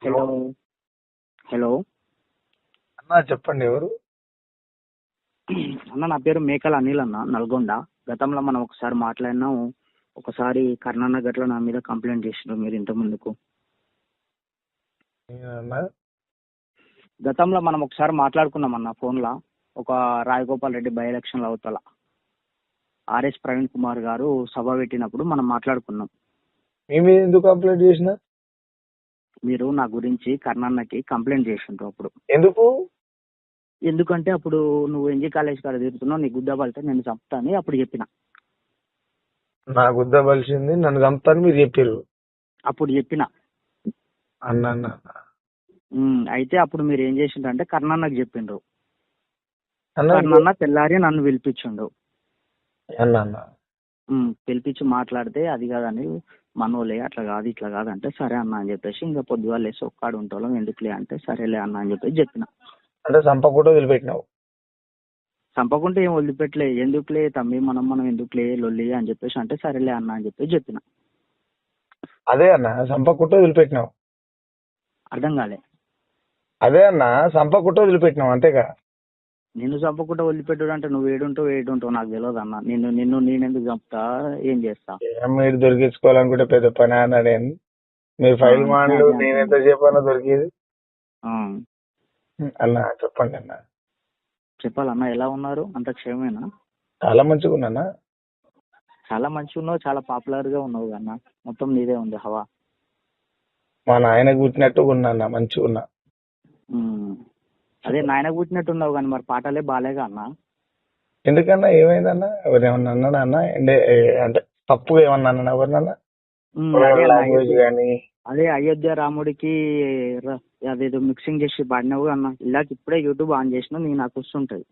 Hello. Hello అన్నా చెప్పండి ఎవరు? అన్న, నా పేరు మేకల అనిల్ అన్న, నల్గొండ. గతంలో మనం ఒకసారి మాట్లాడినాం. ఒకసారి కర్ణాన్న గట్ల నా మీద కంప్లైంట్ చేసినారు మీరు ఇంత ముందుకు. నేనన్నా గతంలో మనం ఒకసారి మాట్లాడుకున్నాం అన్న ఫోన్లో. ఒక రాయగోపాల్ రెడ్డి బై ఎలక్షన్లు అవతల ఆర్ఎస్ ప్రవీణ్ కుమార్ గారు సభ పెట్టినప్పుడు మనం మాట్లాడుకున్నాం. మీ మీద ఎందుకు కంప్లైంట్ చేసిన? మీరు నా గురించి కర్ణాన్నకి కంప్లైంట్ చేసిండ్రు అప్పుడు. ఎందుకు? ఎందుకంటే అప్పుడు నువ్వు ఎన్జీ కాలేజ్ కాడ తిరుగుతున్నావు, నీ గుద్ద పడితే నేను చంపుతా అని అప్పుడు చెప్పిన. నా గుద్ద బలిసింది, నన్ను చంపుతాను మీరు చెప్పారు అప్పుడు చెప్పిన. అన్న. అయితే అప్పుడు మీరు ఏం చేసిండ్రు, కర్ణాన్నకి చెప్పిండ్రు. అన్న కర్ణాన్న తెల్లారి నన్ను పిలిపించిండు. అన్న పిలిపించి మాట్లాడితే అది కాదని మనోలే, అట్లా కాదు ఇట్లా కాదు అంటే సరే అన్న అని చెప్పేసి ఇంకా పొద్దుగాలు లేసి ఒక్కడు ఉంటాం ఎందుకులే అంటే సరేలే అన్న అని చెప్పేసి చెప్పిన. అంటే చంపకుండా వదిలిపెట్టినావు? చంపకుంటే ఏం వదిలిపెట్టలే, ఎందుకులే తమ్మి మనం ఎందుకులే లొల్లి అని చెప్పేసి అంటే సరేలే అన్న అని చెప్పేసి చెప్పిన. అదే అన్న, చంపకుండా వదిలిపెట్టినావు. అర్థం కాలే. అదే అన్న, చంపకుండా వదిలిపెట్టినావు అంతేగా? నిన్ను చంపకుండా వదిలిపెట్టుడు అంటే నువ్వు ఏడుంటావు నాకు తెలియదు అన్న. నేనెందుకు చంపుతా, ఏం చేస్తా? మీరు దొరికించుకోవాలనుకుంటే పెద్ద పని అన్నాడు. మీరు ఫైల్ మానలు, నేను ఎంత చెప్పానో దొరికేది. అన్న చెప్పండి అన్న. చెప్పాలన్నా, ఎలా ఉన్నారు? అంత క్షేమేనా? చాలా మంచిగా ఉన్నానా? చాలా మంచిగా ఉన్నావు, చాలా పాపులర్ గా ఉన్నావు అన్న. మొత్తం నీదే ఉంది హవా. మా నాయన కూర్చున్నట్టు ఉన్నా, మంచిగా ఉన్నా. అదే నాయన కూర్చున్నట్టున్నావు కానీ మరి పాటలే బాలేగా అన్న. ఎందుకన్నా ఏమైందన్నా? ఎవరేమన్నా అన్నానా అన్న? అంటే తప్పుగా ఏమన్నా అన్నా ఎవరినన్నా? లాంగ్వేజ్ కానీ అదే అయోధ్య రాముడికి అదేదో మిక్సింగ్ చేసి పాడినావు అన్న. ఇలాగ ఇప్పుడే యూట్యూబ్ ఆన్ చేసిన, నేను నాకు వస్తుంటది.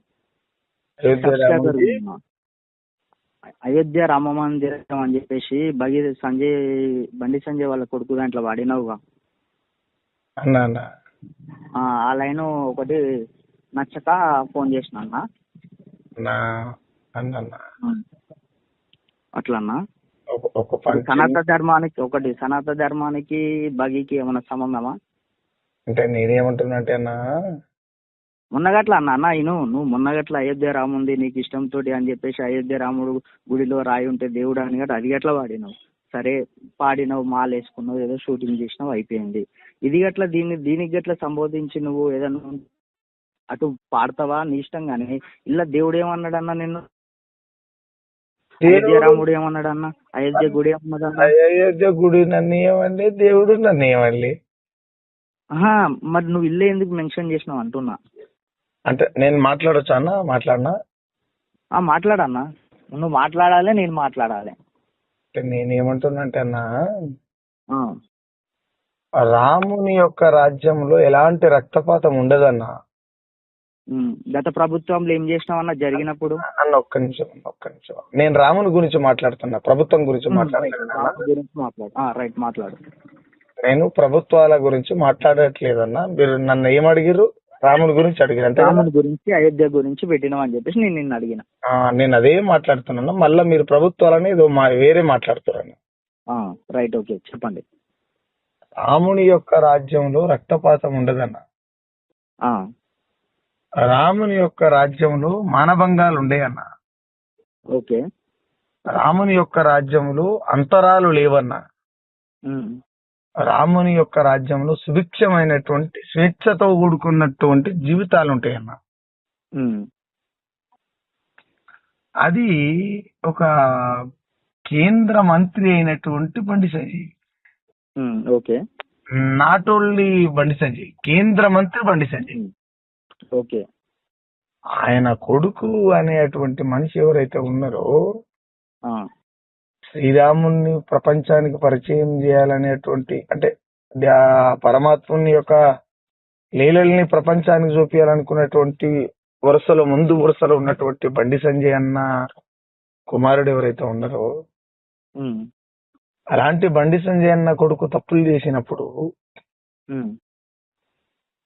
అయోధ్య రామ మందిరం అని చెప్పేసి బండి సంజయ్ వాళ్ళ కొడుకు దాంట్లో వాడినావుగా అన్న. ఆ లైన్ ఒకటి నచ్చక ఫోన్ చేసిన అన్న. అట్లన్నా. సనాతన ధర్మానికి బగికి ఏమన్నా సంబంధమా? అంటే నేనేమంటున్నా అంటే అన్న, మొన్నగట్ల అన్న నువ్వు మొన్నగట్ల అయోధ్య రాముంది నీకు ఇష్టంతో అని చెప్పేసి అయోధ్య రాముడు గుడిలో రాయి ఉంటే దేవుడు అని గట్ట అది గట్లా పాడినావు. సరే పాడినావు, మాల వేసుకున్నావు, ఏదో షూటింగ్ చేసినావు, అయిపోయింది. ఇది గట్ల దీనికి గట్ల సంబోధించి నువ్వు ఏదన్నా అటు పాడతావా నీ ఇష్టం. కానీ ఇలా దేవుడు ఏమన్నాడన్నా నిన్ను? అయోధ్య రాముడు ఏమన్నాడన్న? అయోధ్య గుడి ఏమన్నాడన్న? అయోధ్య గుడి నన్ను ఏమండి, దేవుడు నన్ను ఏమండి? మరి నువ్వు ఇల్లు ఎందుకు మెన్షన్ చేసినావు అంటున్నా. అంటే నేను మాట్లాడొచ్చా అన్న? మాట్లాడినా మాట్లాడన్నా. నువ్వు మాట్లాడాలి, నేను మాట్లాడాలి. నేనేమంటున్నా అంటే అన్న, రాముని యొక్క రాజ్యంలో ఎలాంటి రక్తపాతం ఉండదన్న. గత ప్రభుత్వంలో ఏం చేసినావన్నా జరిగినప్పుడు? అన్న ఒక్క నిమిషం. నేను రాముని గురించి మాట్లాడుతున్నా, ప్రభుత్వం గురించి మాట్లాడుతున్నా. రైట్, మాట్లాడు. నేను ప్రభుత్వాల గురించి మాట్లాడట్లేదన్నా. మీరు నన్ను ఏం అడిగిర్రు? రాముని గురించి అడిగారు అంటే రాముని గురించి, అయోధ్య గురించి పెట్టినావు అని చెప్పేసి నేను నిన్ను అడిగిన. నేను అదే మాట్లాడుతున్నాను. మళ్ళీ మీరు ప్రభుత్వాలని ఏదో వేరే మాట్లాడుతున్నాను. రైట్, ఓకే, చెప్పండి. రాముని యొక్క రాజ్యంలో రక్తపాతం ఉండదన్న. రాముని యొక్క రాజ్యంలో మానభంగాలు ఉండేయన్న. ఓకే. రాముని యొక్క రాజ్యంలో అంతరాలు లేవన్నా. రాముని యొక్క రాజ్యంలో సుభిక్షమైనటువంటి స్వేచ్ఛతో కూడుకున్నటువంటి జీవితాలు ఉంటాయన్న. అది ఒక కేంద్ర మంత్రి అయినటువంటి Bandi Sanjay. Okay. Not only Bandi Sanjay, కేంద్ర మంత్రి బండి సంజయ్. ఓకే. ఆయన కొడుకు అనేటువంటి మనిషి ఎవరైతే ఉన్నారో, శ్రీరాముని ప్రపంచానికి పరిచయం చేయాలనేటువంటి, అంటే పరమాత్ముని యొక్క లీలల్ని ప్రపంచానికి చూపించాలనుకున్నటువంటి ముందు వరుసలో ఉన్నటువంటి బండి సంజయ్ అన్న కుమారుడు ఎవరైతే ఉన్నారో, అలాంటి బండి సంజయ్ అన్న కొడుకు తప్పులు చేసినప్పుడు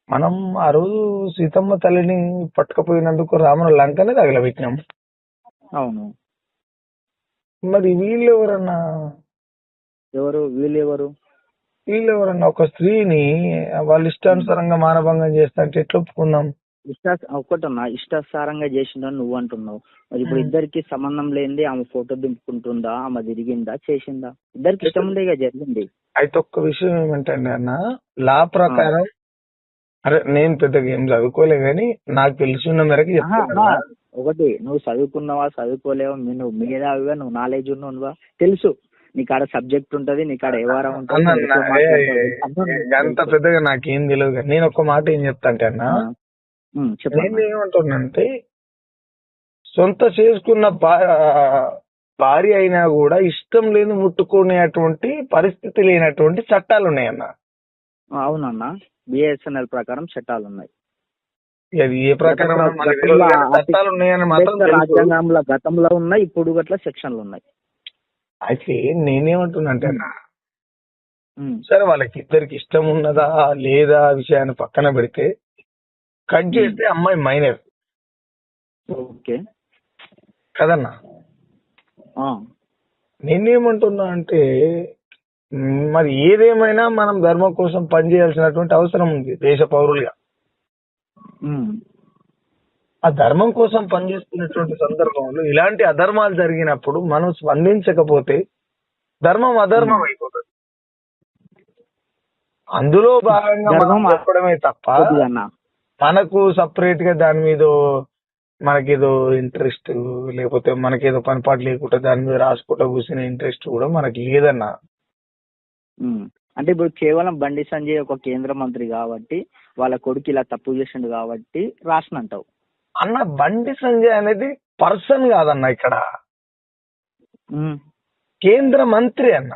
మనం ఆ రోజు సీతమ్మ తల్లిని పట్టుకపోయినందుకు రాముని లంకనే తగలబెట్టినాం. అవును. మరి వీళ్ళు ఎవరన్నా? వీళ్ళు ఎవరు? వీళ్ళు ఎవరన్నా ఒక స్త్రీని వాళ్ళ ఇష్టానుసారంగా మానభంగం చేస్తా అంటే ఎట్లా ఒప్పుకుందాం? ఒకటన్నా ఇష్టాసారంగా చేసిందని నువ్వు అంటున్నావు. మరి ఇప్పుడు ఇద్దరికి సంబంధం లేనిది ఆమె ఫోటో దింపుకుంటుందా, ఆమె తిరిగిందా, చేసిందా? ఇద్దరికి ఇష్టం ఉందే జరిగింది. అయితే ఒక్క విషయం ఏమంటే అన్న, లా ప్రకారం అరే నేను పెద్దగా ఏం చదువుకోలే గానీ నాకు తెలిసిన మేరకు చెప్తున్నా. ఒకటి, నువ్వు చదువుకున్నావా చదువుకోలేవా, నువ్వు మేధావిగా, నువ్వు నాలెడ్జ్ ఉన్నవా తెలుసు, నీ కాడ సబ్జెక్ట్ ఉంటది, నీ కాడ వ్యవహారం ఉంటది. అంత పెద్దగా నాకేం తెలియదు కానీ నేను ఒక మాట ఏం చెప్తా అంటే అన్న, నేను ఏమంటున్నానంటే సొంత చేసుకున్న భార్య అయినా కూడా ఇష్టం లేని ముట్టుకునేటువంటి పరిస్థితి లేనటువంటి చట్టాలు ఉన్నాయన్న. అవునన్నా, బిఎస్ఎన్ఎల్ ప్రకారం చట్టాలు ఉన్నాయి. అది ఏ ప్రకారం చట్టాలు ఉన్నాయని మాత్రం రాజ్యాంగంలో గతంలో ఉన్నాయి, ఇప్పుడు గట్ల సెక్షన్లు ఉన్నాయి. అయితే నేనేమంటున్నా అంటే అన్న, సరే వాళ్ళకి ఇద్దరికి ఇష్టం ఉన్నదా లేదా విషయాన్ని పక్కన పెడితే కట్ చేస్తే అమ్మాయి మైనర్. ఓకే కదన్నా? నేనేమంటున్నా అంటే మరి ఏదేమైనా మనం ధర్మం కోసం పనిచేయాల్సినటువంటి అవసరం ఉంది దేశ పౌరులుగా. ఆ ధర్మం కోసం పనిచేస్తున్నటువంటి సందర్భంలో ఇలాంటి అధర్మాలు జరిగినప్పుడు మనం స్పందించకపోతే ధర్మం అధర్మం అయిపోతుంది. అందులో భాగంగా మనం చెప్పడమే తప్ప మనకు సపరేట్ గా దాని మీద మనకేదో ఇంట్రెస్ట్ లేకపోతే మనకేదో పనిపాటు లేకుండా దాని మీద రాసుకుంటా కూర్చునే ఇంట్రెస్ట్ కూడా మనకి లేదన్నా. అంటే ఇప్పుడు కేవలం బండి సంజయ్ ఒక కేంద్ర మంత్రి కాబట్టి వాళ్ళ కొడుకు ఇలా తప్పు చేసిండు కాబట్టి రాసినంటావు అన్న. బండి సంజయ్ అనేది పర్సన్ కాదన్న, ఇక్కడ కేంద్ర మంత్రి అన్న.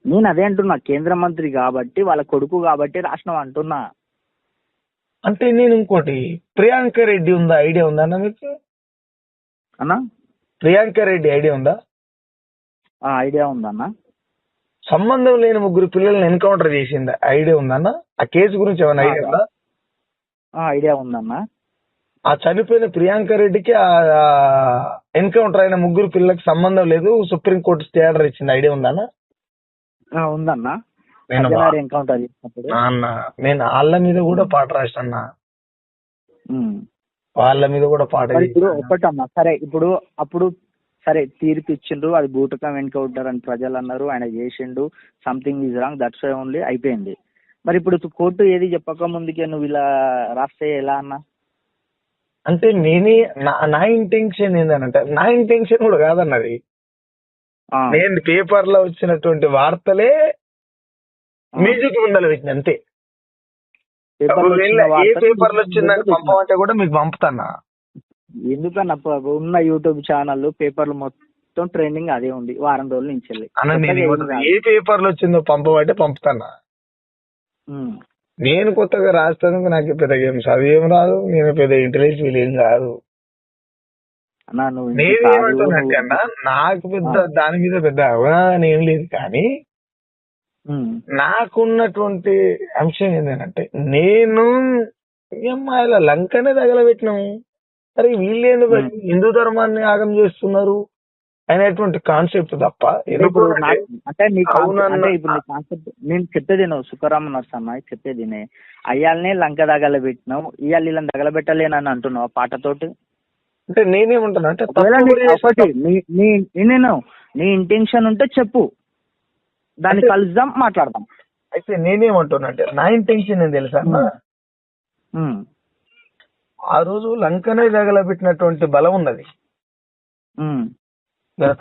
నేను అదే అంటున్నా, కేంద్ర మంత్రి కాబట్టి వాళ్ళ కొడుకు కాబట్టి రాసినావు అంటున్నా. అంటే నేను ఇంకోటి, ప్రియాంక రెడ్డి ఉందా, ఐడియా ఉందా అన్న మీకు? అన్నా ప్రియాంక రెడ్డి ఐడియా ఉందా? ఐడియా ఉందన్న. సంబంధం లేని 3 పిల్లల్ని ఎన్కౌంటర్ చేసింది, ఐడియా ఉందన్న? ఆ కేసు గురించి ఏమైనా ఐడియా ఉందా? ఐడియా ఉందన్న. ఆ చనిపోయిన ప్రియాంక రెడ్డికి ఎన్కౌంటర్ అయిన 3 పిల్లలకి సంబంధం లేదు, సుప్రీంకోర్టు స్టే ఆర్డర్ ఇచ్చింది, ఐడియా ఉందన్న? ఉందన్న. నేను వాళ్ళ మీద కూడా పాట రాసినా, వాళ్ళ మీద కూడా పాట. ఇప్పుడు ఒకటమ్మా, సరే ఇప్పుడు అప్పుడు సరే తీర్పు ఇచ్చిండ్రు, అది బూటకం ఎన్కౌంటర్ అని ప్రజలు అన్నారు, ఆయన చేసిండు, something is wrong, that's why only, అయిపోయింది. మరి ఇప్పుడు కోర్టు ఏది చెప్పక ముందుకే నువ్వు ఇలా రాస్తే ఎలా అన్నా? అంటే నేనే నా ఇంటెన్షన్ ఏంటంటే, నా ఇంటెన్షన్ కూడా కాదన్నది, నేను పేపర్ లో వచ్చినటువంటి వార్తలే మ్యూజిక్ ముందర పెట్టిన అంతే. ఏ పేపర్ లో వచ్చిందని పంపమంటే కూడా మీకు పంపుతానా? ఎందుకన్నా, ఉన్న యూట్యూబ్ ఛానల్ పేపర్లు మొత్తం ట్రెండింగ్ అదే ఉంది వారం రోజుల నుంచి. ఏ పేపర్ లో వచ్చిందో పంపమంటే పంపుతానా? నేను కొత్తగా రాస్తాను, నాకు పెద్దగా ఏం చదివేం రాదు, నేను పెద్ద ఇంటెలిజెన్స్ ఏం కాదు. నేనేమంటున్నట్టే అన్న, నాకు పెద్ద దాని మీద పెద్ద అవగాహన ఏం లేదు, కానీ నాకున్నటువంటి అంశం ఏంటంటే, నేను అమ్మాయిల లంకనే తగలబెట్టినాము, మరి వీళ్ళేందు హిందూ ధర్మాన్ని ఆగం చేస్తున్నారు అనేటువంటి కాన్సెప్ట్ తప్ప. అంటే ఇప్పుడు నీ కాన్సెప్ట్ నేను చెప్పేది నువ్వు సుఖరామ నర్సమ్మ చెప్పేది అయ్యాలనే లంక తగలబెట్టినావు, ఇవాళ వీళ్ళని తగలబెట్టలేనని అంటున్నావు పాటతోటి. అంటే నేనేమంటున్నా అంటే, నీ ఇంటెన్షన్ ఉంటే చెప్పు, దాన్ని కలుద్దాం, మాట్లాడదాం. అయితే నేనేమంటున్నా అంటే, నా ఇంటెన్షన్ ఏం తెలుసా, ఆ రోజు లంకనే తగలబెట్టినటువంటి బలం ఉన్నది,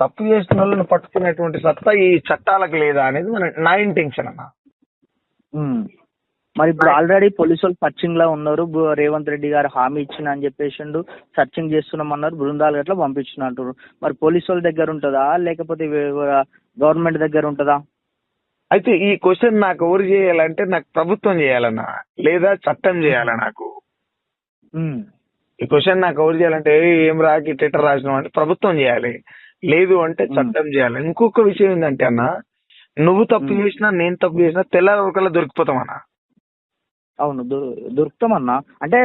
తప్పు చేసిన వాళ్ళని పట్టుకునేటువంటి సత్తా ఈ చట్టాలకు లేదా అనేది నా ఇంటెన్షన్ అన్న. మరి ఇప్పుడు ఆల్రెడీ పోలీసు వాళ్ళు సర్చింగ్ లో ఉన్నారు, రేవంత్ రెడ్డి గారు హామీ ఇచ్చిన అని చెప్పేసిండు, సర్చింగ్ చేస్తున్నామన్నారు, బృందాలు గట్లా పంపించినట్టు. మరి పోలీసు వాళ్ళ దగ్గర ఉంటుందా లేకపోతే గవర్నమెంట్ దగ్గర ఉంటుందా? అయితే ఈ క్వశ్చన్ నాకు ఎవరు చేయాలంటే, నాకు ప్రభుత్వం చేయాలన్నా లేదా చట్టం చేయాలా? నాకు ఈ క్వశ్చన్ నాకు ఎవరు చేయాలంటే, ఏం రాకి టెటర్ రాసినావు అంటే ప్రభుత్వం చేయాలి, లేదు అంటే చట్టం చేయాలి. ఇంకొక విషయం ఏంటంటే అన్న, నువ్వు తప్పు చేసినా నేను తప్పు చేసినా తెల్లారికల్లా దొరికిపోతాం అన్న. అవును దొరుకుతామన్నా. అంటే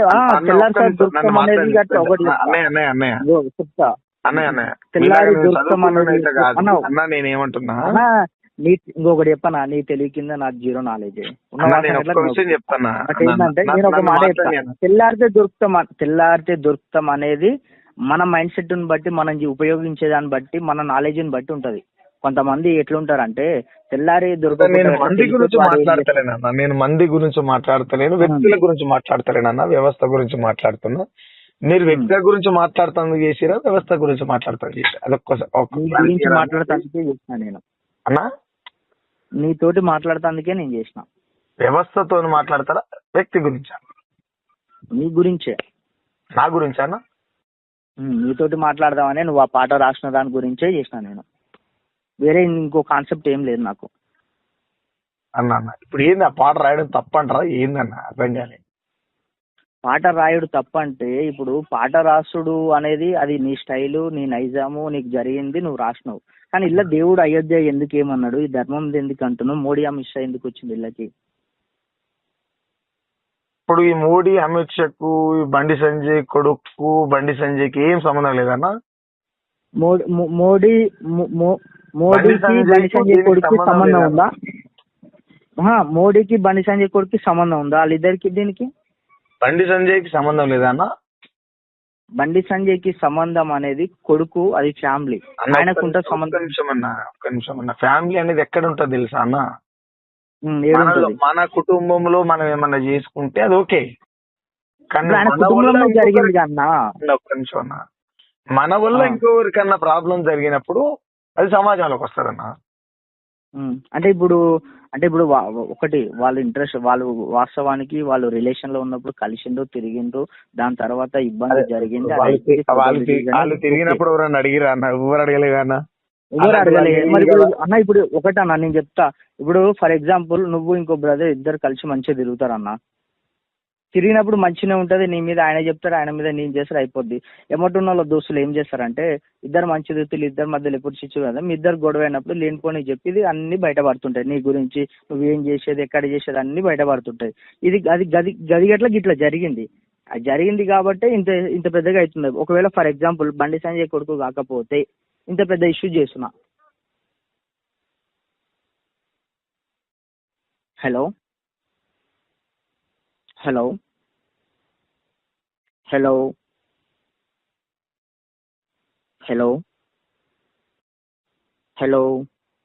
నేనేమంటున్నా, ఇంకొకటి చెప్పనా, నీ తెలివి కింద నాకు జీరో నాలెడ్జ్ ఉన్న అన్న, వాసన నేను ఎట్లా ఒక్క విషయం చెప్తానా బట్ ఏంటంటే నేను ఒక మాట చెప్తా, తెల్లారితే దొరుకుతాం అనేది మన మైండ్ సెట్ ని బట్టి, మనం ఉపయోగించే దాన్ని బట్టి, మన నాలెడ్జ్ ని బట్టి ఉంటది. కొంతమంది ఎట్లుంటారంటే తెల్లారి నేను మంది గురించి దొరకకుండా మాట్లాడతలేనన్నా, నేను మంది గురించి మాట్లాడతలేను, వ్యక్తుల గురించి మాట్లాడతలేనన్నా, వ్యవస్థ గురించి మాట్లాడుతున్నా. మీరు వ్యక్తుల గురించి మాట్లాడుతాను చేసిరా, వ్యవస్థ గురించి మాట్లాడుతాను చేసిరా? గురించి మాట్లాడటానికే చేసిన నేను అన్నా. నీతోటి మాట్లాడటానికే నేను చేసిన. వ్యవస్థతో మాట్లాడతారా, వ్యక్తి గురించా? నీ గురించే. నా గురించా అన్న? నీతోటి మాట్లాడదామని నువ్వు ఆ పాట రాసిన దాని గురించే చేసిన నేను. వేరే ఇంకో కాన్సెప్ట్ ఏం లేదు నాకు. అన్న ఇప్పుడు ఏంది ఆ పాట రాయడం తప్పంటారా, ఏందన్న అర్థం కాలే. పాట రాయుడు తప్పంటే ఇప్పుడు పాట రాసుడు అనేది అది నీ స్టైలు, నీ నైజాము, నీకు జరిగింది, నువ్వు రాసినావు. కానీ ఇలా దేవుడు అయోధ్య ఎందుకు ఏమన్నాడు, ఈ ధర్మం ఎందుకు అంటున్నావు, మోడీ అమిత్ షా ఎందుకు వచ్చింది ఇళ్ళకి? ఇప్పుడు ఈ మోడీ అమిత్ షాకు బండి సంజయ్ కొడుకు బండి సంజయ్కి ఏం సంబంధం లేదన్న. మోడీకి బండి సంజయ్ కొడుకు సంబంధం ఉందా? మోడీకి బండి సంజయ్ కొడుకు సంబంధం ఉందా? వాళ్ళిద్దరికి దీనికి బండి సంజయ్కి సంబంధం లేదన్న. బండి సంజయ్కి సంబంధం అనేది కొడుకు, అది ఫ్యామిలీ, ఆయనకుంటే సంబంధం. ఒక్క నిమిషం అన్న, ఫ్యామిలీ అనేది ఎక్కడ ఉంటుంది తెలుసా అన్న? మన కుటుంబంలో మనం ఏమన్నా చేసుకుంటే అది ఓకే, కానీ జరిగింది అన్నా. ఒక్క నిమిషం అన్న, మన వల్ల ఇంకొకరికన్నా ప్రాబ్లం జరిగినప్పుడు అది సమాజంలోకి వస్తుందన్న. అంటే ఇప్పుడు ఒకటి వాళ్ళ ఇంట్రెస్ట్, వాళ్ళు వాస్తవానికి వాళ్ళు రిలేషన్ లో ఉన్నప్పుడు కలిసిండ్రు, తిరిగిండ్రు, దాని తర్వాత ఇబ్బంది జరిగింది. వాళ్ళు తిరిగినప్పుడు ఎవరన్నా అడిగిరా అన్న? ఎవరు అడగలేదు అన్న. ఎవరు అడగలేదు. మరి ఇప్పుడు అన్న, ఇప్పుడు ఒకటన్నా నేను చెప్తా. ఇప్పుడు ఫర్ ఎగ్జాంపుల్ నువ్వు ఇంకో బ్రదర్ ఇద్దరు కలిసి మంచిగా తిరుగుతారు అన్న. తిరిగినప్పుడు మంచిగా ఉంటది, నీ మీద ఆయన చెప్తారు, ఆయన మీద నేను చేస్తారు, అయిపోద్ది. ఎమ్మటున్న వాళ్ళ దోస్తులు ఏం చేస్తారంటే ఇద్దరు మంచి దోస్తులు, ఇద్దరు మధ్యలో ఎప్పుడు చిచ్చు కదా, మీ ఇద్దరు గొడవ అయినప్పుడు లేనిపోని చెప్పి అన్ని బయటపడుతుంటాయి. నీ గురించి నువ్వేం చేసేది, ఎక్కడ చేసేది అన్ని బయటపడుతుంటాయి. ఇది గది గట్ల గిట్లా జరిగింది. అది జరిగింది కాబట్టి ఇంత పెద్దగా అవుతుంది. ఒకవేళ ఫర్ ఎగ్జాంపుల్ బండి సంజయ్ కొడుకు కాకపోతే ఇంత పెద్ద ఇష్యూ చేస్తున్నా. Hello hello hello hello hello